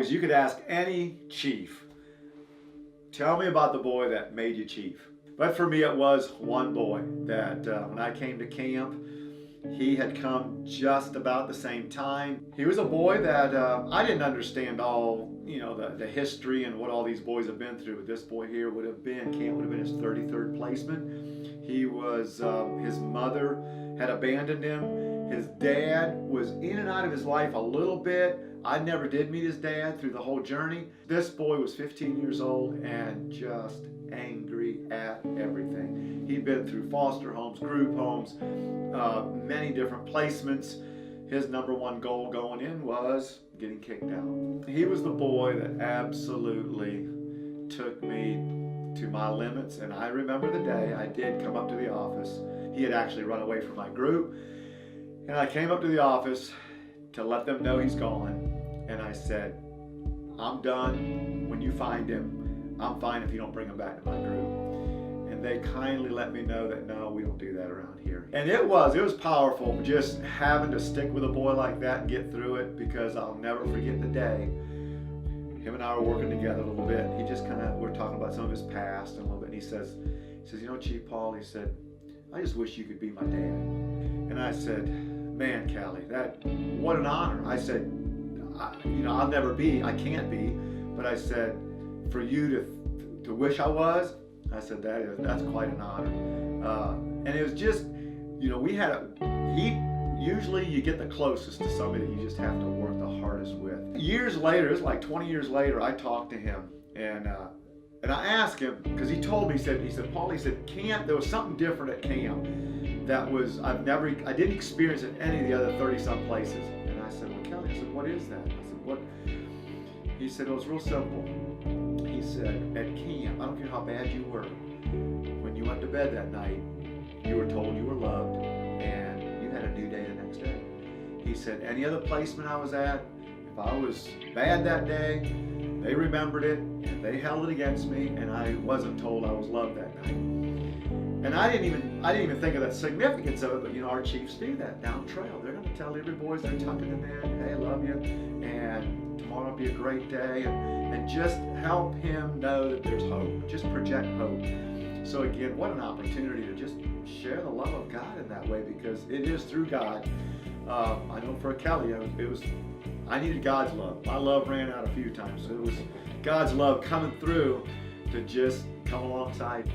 You could ask any chief, tell me about the boy that made you chief. But for me, it was one boy that when I came to camp, he had come just about the same time. He was a boy that I didn't understand all, the history and what all these boys have been through. But this boy here would have been, camp would have been his 33rd placement. He was, his mother had abandoned him. His dad was in and out of his life a little bit. I never did meet his dad through the whole journey. This boy was 15 years old and just angry at everything. He'd been through foster homes, group homes, many different placements. His number one goal going in was getting kicked out. He was the boy that absolutely took me to my limits, and I remember the day I did come up to the office. He had actually run away from my group, and I came up to the office to let them know he's gone. And I said, I'm done. When you find him, I'm fine if you don't bring him back to my group. And they kindly let me know that no, we don't do that around here. And it was powerful just having to stick with a boy like that and get through it, because I'll never forget the day. Him and I were working together a little bit. He just we're talking about some of his past and a little bit. And he says, Chief Paul, he said, I just wish you could be my dad. And I said, man, Callie, what an honor. I said, I'll never be, I can't be, but I said, for you to wish I was, I said, that's quite an honor. And it was just, usually you get the closest to somebody that you just have to work the hardest with. Years later, it was like 20 years later, I talked to him, and I asked him, because he told me, he said, Paul, camp, there was something different at camp that was, I didn't experience in any of the other 30-some places. And I said, well, Kelly, what is that? I said, what? He said, it was real simple. He said, at camp, I don't care how bad you were, when you went to bed that night, you were told you were loved, and you had a new day the next day. He said, any other placement I was at, if I was bad that day, they remembered it, and they held it against me, and I wasn't told I was loved that night. And I didn't even think of the significance of it, but our chiefs do that down trail. They're going to tell every boys they're tucking them in, hey, love you, and tomorrow will be a great day, and just help him know that there's hope. Just project hope. So again, what an opportunity to just share the love of God in that way, because it is through God. I know for Kelly, I needed God's love. My love ran out a few times, so it was God's love coming through to just come alongside.